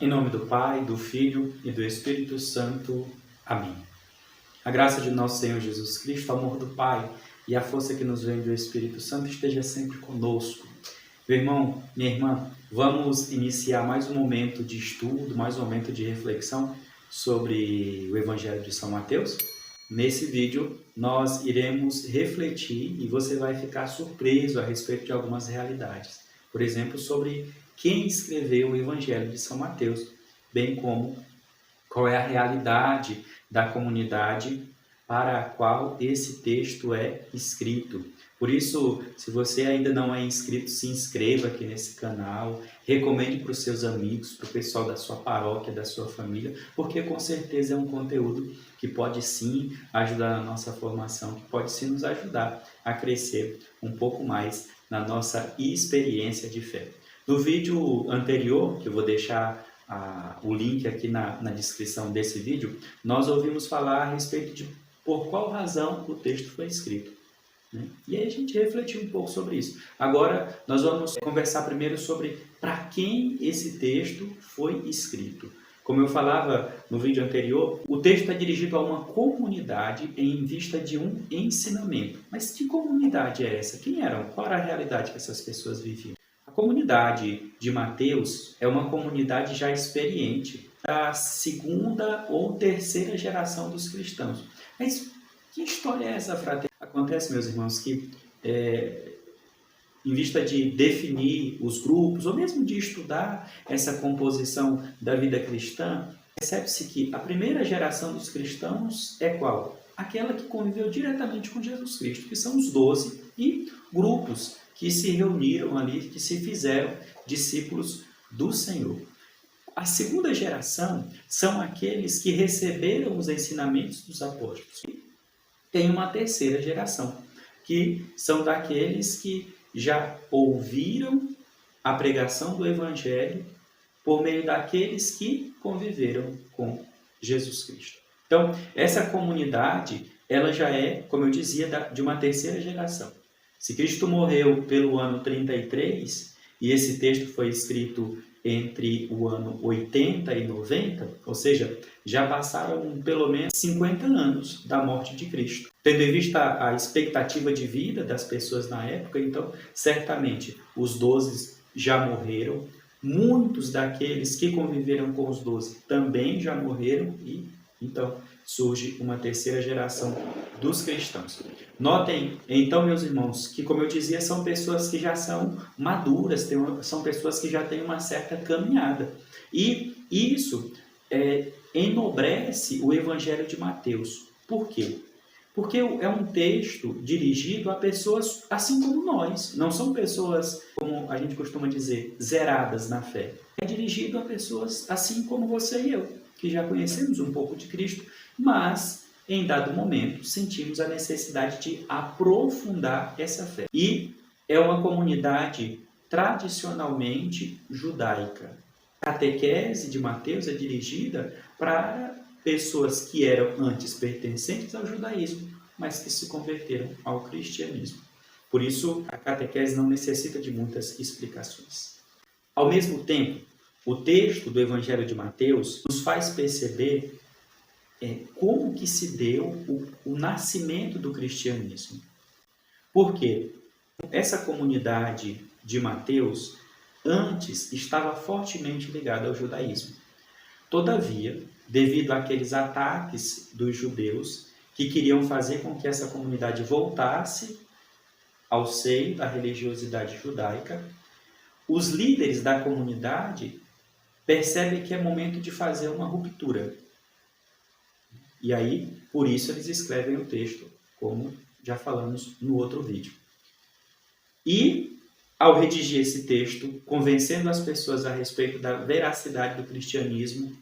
Em nome do Pai, do Filho e do Espírito Santo. Amém. A graça de nosso Senhor Jesus Cristo, o amor do Pai e a força que nos vem do Espírito Santo esteja sempre conosco. Meu irmão, minha irmã, vamos iniciar mais um momento de estudo, mais um momento de reflexão sobre o Evangelho de São Mateus. Nesse vídeo, nós iremos refletir e você vai ficar surpreso a respeito de algumas realidades. Por exemplo, sobre quem escreveu o Evangelho de São Mateus, bem como qual é a realidade da comunidade para a qual esse texto é escrito. Por isso, se você ainda não é inscrito, se inscreva aqui nesse canal, recomende para os seus amigos, para o pessoal da sua paróquia, da sua família, porque com certeza é um conteúdo que pode sim ajudar na nossa formação, que pode sim nos ajudar a crescer um pouco mais na nossa experiência de fé. No vídeo anterior, que eu vou deixar o link aqui na descrição desse vídeo, nós ouvimos falar a respeito de por qual razão o texto foi escrito, né? E aí a gente refletiu um pouco sobre isso. Agora nós vamos conversar primeiro sobre para quem esse texto foi escrito. Como eu falava no vídeo anterior, o texto é dirigido a uma comunidade em vista de um ensinamento. Mas que comunidade é essa? Quem eram? Qual era a realidade que essas pessoas viviam? A comunidade de Mateus é uma comunidade já experiente, a segunda ou terceira geração dos cristãos. Mas que história é essa, fraterna? Acontece, meus irmãos, que em vista de definir os grupos, ou mesmo de estudar essa composição da vida cristã, percebe-se que a primeira geração dos cristãos é qual? Aquela que conviveu diretamente com Jesus Cristo, que são os 12, e grupos que se reuniram ali, que se fizeram discípulos do Senhor. A segunda geração são aqueles que receberam os ensinamentos dos apóstolos. Tem uma terceira geração, que são daqueles que já ouviram a pregação do Evangelho por meio daqueles que conviveram com Jesus Cristo. Então, essa comunidade, ela já é, como eu dizia, de uma terceira geração. Se Cristo morreu pelo ano 33, e esse texto foi escrito entre o ano 80 e 90, ou seja, já passaram pelo menos 50 anos da morte de Cristo. Tendo em vista a expectativa de vida das pessoas na época, então, certamente, os 12 já morreram, muitos daqueles que conviveram com os 12 também já morreram e, então, surge uma terceira geração dos cristãos. Notem, então, meus irmãos, que, como eu dizia, são pessoas que já são maduras, são pessoas que já têm uma certa caminhada. E isso enobrece o Evangelho de Mateus. Por quê? Porque é um texto dirigido a pessoas assim como nós. Não são pessoas, como a gente costuma dizer, zeradas na fé. É dirigido a pessoas assim como você e eu, que já conhecemos um pouco de Cristo, mas em dado momento sentimos a necessidade de aprofundar essa fé. E é uma comunidade tradicionalmente judaica. A catequese de Mateus é dirigida para pessoas que eram antes pertencentes ao judaísmo, mas que se converteram ao cristianismo. Por isso, a catequese não necessita de muitas explicações. Ao mesmo tempo, o texto do Evangelho de Mateus nos faz perceber como que se deu o nascimento do cristianismo. Por quê? Essa comunidade de Mateus antes estava fortemente ligada ao judaísmo. Todavia, devido àqueles ataques dos judeus que queriam fazer com que essa comunidade voltasse ao seio da religiosidade judaica, os líderes da comunidade percebem que é momento de fazer uma ruptura. E aí, por isso, eles escrevem o texto, como já falamos no outro vídeo. E, ao redigir esse texto, convencendo as pessoas a respeito da veracidade do cristianismo,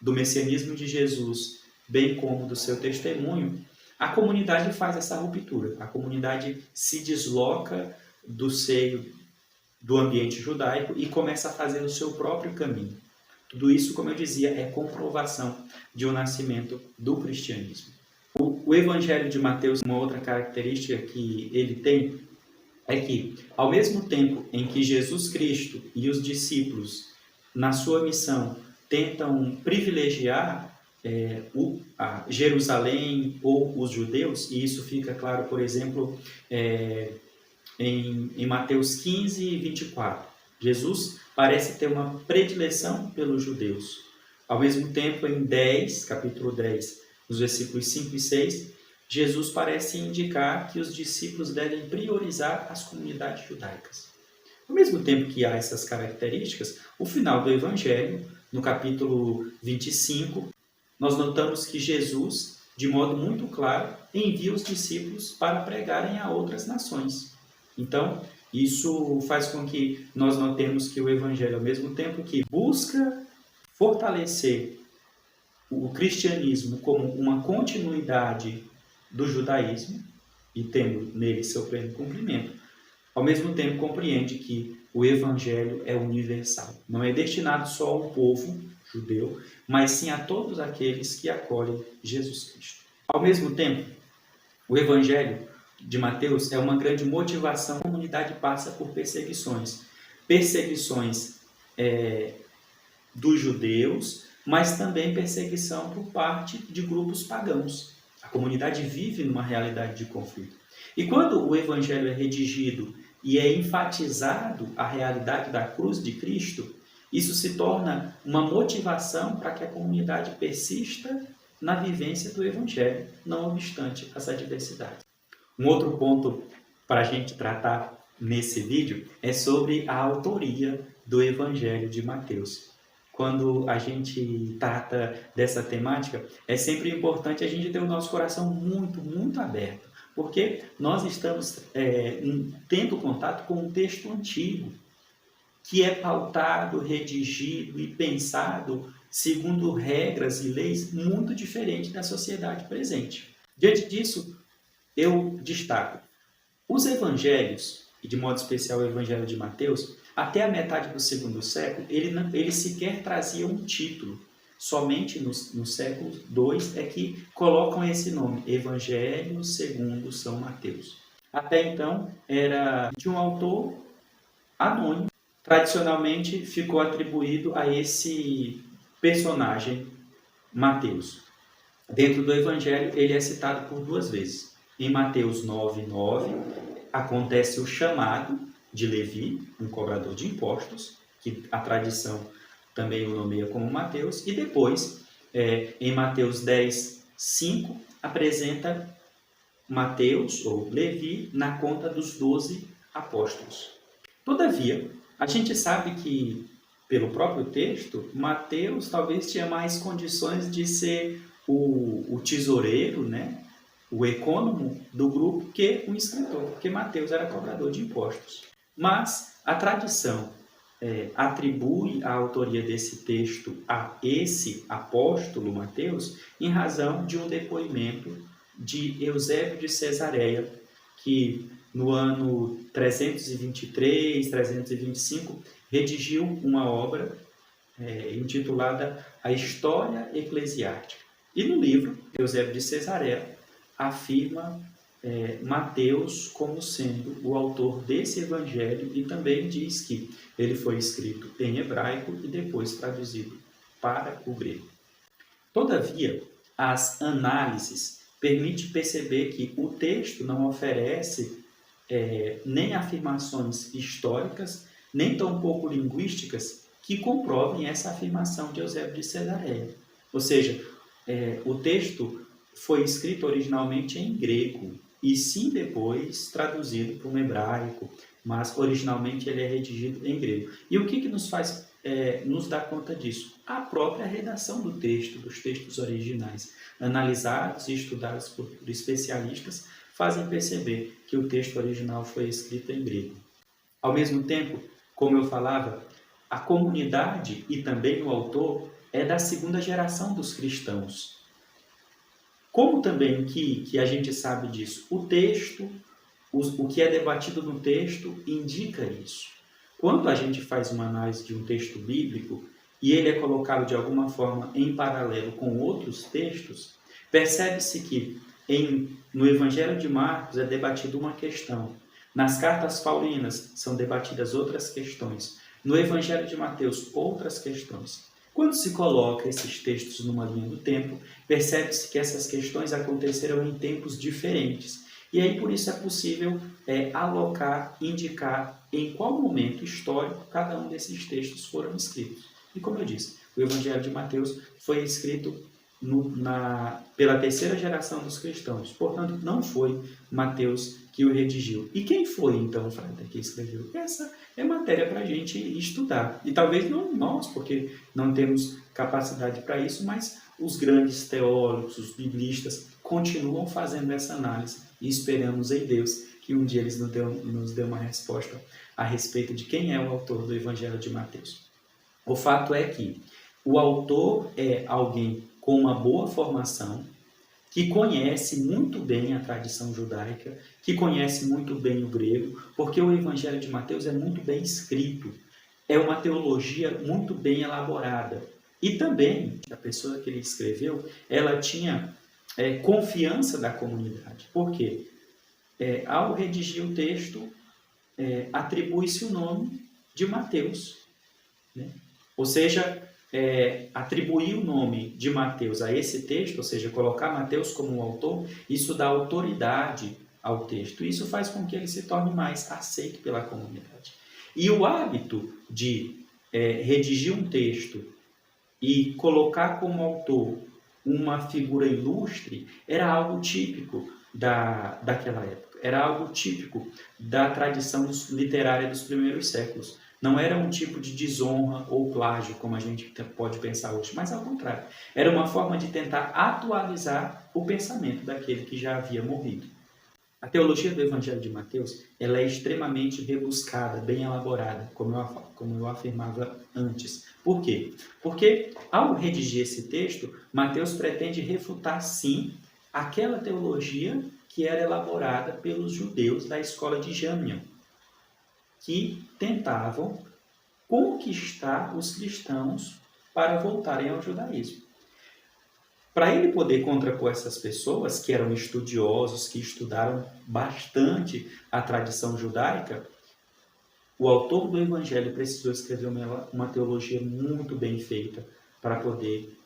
do messianismo de Jesus, bem como do seu testemunho, a comunidade faz essa ruptura. A comunidade se desloca do seio do ambiente judaico e começa a fazer o seu próprio caminho. Tudo isso, como eu dizia, é comprovação de um nascimento do cristianismo. O Evangelho de Mateus, uma outra característica que ele tem, é que, ao mesmo tempo em que Jesus Cristo e os discípulos na sua missão, tentam privilegiar a Jerusalém ou os judeus, e isso fica claro, por exemplo, em Mateus 15, 24. Jesus parece ter uma predileção pelos judeus. Ao mesmo tempo, em capítulo 10, nos versículos 5 e 6, Jesus parece indicar que os discípulos devem priorizar as comunidades judaicas. Ao mesmo tempo que há essas características, o final do Evangelho, no capítulo 25, nós notamos que Jesus, de modo muito claro, envia os discípulos para pregarem a outras nações. Então, isso faz com que nós notemos que o Evangelho, ao mesmo tempo que busca fortalecer o cristianismo como uma continuidade do judaísmo, e tendo nele seu pleno cumprimento, ao mesmo tempo compreende que o Evangelho é universal. Não é destinado só ao povo judeu, mas sim a todos aqueles que acolhem Jesus Cristo. Ao mesmo tempo, o Evangelho de Mateus é uma grande motivação. A comunidade passa por perseguições. Perseguições dos judeus, mas também perseguição por parte de grupos pagãos. A comunidade vive numa realidade de conflito. E quando o Evangelho é redigido e é enfatizado a realidade da cruz de Cristo, isso se torna uma motivação para que a comunidade persista na vivência do Evangelho, não obstante as adversidades. Um outro ponto para a gente tratar nesse vídeo é sobre a autoria do Evangelho de Mateus. Quando a gente trata dessa temática, é sempre importante a gente ter o nosso coração muito, muito aberto, porque nós estamos tendo contato com um texto antigo, que é pautado, redigido e pensado segundo regras e leis muito diferentes da sociedade presente. Diante disso, eu destaco os evangelhos, e de modo especial o Evangelho de Mateus, até a metade do segundo século, ele sequer trazia um título. Somente no século II é que colocam esse nome, Evangelho segundo São Mateus. Até então, era de um autor anônimo. Tradicionalmente, ficou atribuído a esse personagem, Mateus. Dentro do Evangelho, ele é citado por 2 vezes. Em Mateus 9:9, acontece o chamado de Levi, um cobrador de impostos, que a tradição também o nomeia como Mateus, e depois, em Mateus 10:5, apresenta Mateus, ou Levi, na conta dos 12 apóstolos. Todavia, a gente sabe que, pelo próprio texto, Mateus talvez tinha mais condições de ser o tesoureiro, né? O econômico do grupo, que o escritor, porque Mateus era cobrador de impostos. Mas a tradição atribui a autoria desse texto a esse apóstolo Mateus em razão de um depoimento de Eusébio de Cesareia, que no ano 323, 325, redigiu uma obra intitulada A História Eclesiástica. E no livro, Eusébio de Cesareia afirma Mateus como sendo o autor desse evangelho e também diz que ele foi escrito em hebraico e depois traduzido para o grego. Todavia, as análises permitem perceber que o texto não oferece nem afirmações históricas, nem tampouco linguísticas que comprovem essa afirmação de Eusébio de Cesareia. Ou seja, o texto foi escrito originalmente em grego e sim depois traduzido para um hebraico, mas originalmente ele é redigido em grego. E o que nos faz nos dar conta disso? A própria redação do texto, dos textos originais, analisados e estudados por especialistas, fazem perceber que o texto original foi escrito em grego. Ao mesmo tempo, como eu falava, a comunidade e também o autor é da segunda geração dos cristãos. Como também que a gente sabe disso? O texto, o que é debatido no texto indica isso. Quando a gente faz uma análise de um texto bíblico e ele é colocado de alguma forma em paralelo com outros textos, percebe-se que no Evangelho de Marcos é debatida uma questão. Nas cartas paulinas são debatidas outras questões. No Evangelho de Mateus, outras questões. Quando se coloca esses textos numa linha do tempo, percebe-se que essas questões aconteceram em tempos diferentes. E aí, por isso, é possível alocar, indicar em qual momento histórico cada um desses textos foram escritos. E como eu disse, o Evangelho de Mateus foi escrito pela terceira geração dos cristãos. Portanto, não foi Mateus que o redigiu. E quem foi, então, o frater que escreveu? Essa é matéria para a gente estudar. E talvez não nós, porque não temos capacidade para isso, mas os grandes teólogos, os biblistas, continuam fazendo essa análise e esperamos em Deus que um dia eles nos dê uma resposta a respeito de quem é o autor do Evangelho de Mateus. O fato é que o autor é alguém com uma boa formação, que conhece muito bem a tradição judaica, que conhece muito bem o grego, porque o Evangelho de Mateus é muito bem escrito, é uma teologia muito bem elaborada. E também, a pessoa que ele escreveu, ela tinha confiança da comunidade. Por quê? Ao redigir o texto, atribui-se o nome de Mateus, né? Ou seja, atribuir o nome de Mateus a esse texto, ou seja, colocar Mateus como autor, isso dá autoridade ao texto. Isso faz com que ele se torne mais aceito pela comunidade. E o hábito de redigir um texto e colocar como autor uma figura ilustre era algo típico daquela época. Era algo típico da tradição literária dos primeiros séculos. Não era um tipo de desonra ou plágio, como a gente pode pensar hoje, mas ao contrário. Era uma forma de tentar atualizar o pensamento daquele que já havia morrido. A teologia do Evangelho de Mateus ela é extremamente rebuscada, bem elaborada, como eu afirmava antes. Por quê? Porque, ao redigir esse texto, Mateus pretende refutar, sim, aquela teologia que era elaborada pelos judeus da escola de Jâmnia, que tentavam conquistar os cristãos para voltarem ao judaísmo. Para ele poder contrapor essas pessoas, que eram estudiosos, que estudaram bastante a tradição judaica, o autor do Evangelho precisou escrever uma teologia muito bem feita para poder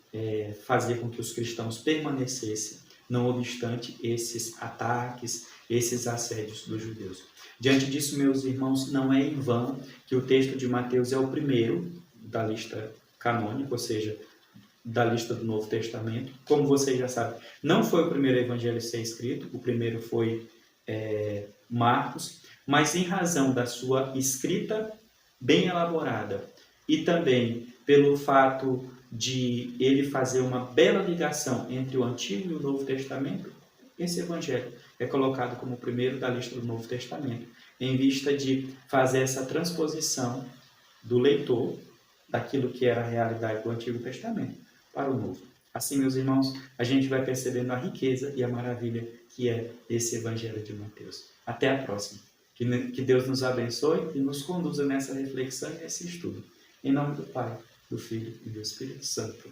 fazer com que os cristãos permanecessem, não obstante esses ataques, esses assédios dos judeus. Diante disso, meus irmãos, não é em vão que o texto de Mateus é o primeiro da lista canônica, ou seja, da lista do Novo Testamento. Como vocês já sabem, não foi o primeiro evangelho a ser escrito, o primeiro foi Marcos, mas em razão da sua escrita bem elaborada e também pelo fato de ele fazer uma bela ligação entre o Antigo e o Novo Testamento, esse evangelho é colocado como o primeiro da lista do Novo Testamento, em vista de fazer essa transposição do leitor daquilo que era a realidade do Antigo Testamento para o Novo. Assim, meus irmãos, a gente vai percebendo a riqueza e a maravilha que é esse Evangelho de Mateus. Até a próxima. Que Deus nos abençoe e nos conduza nessa reflexão e nesse estudo. Em nome do Pai, do Filho e do Espírito Santo.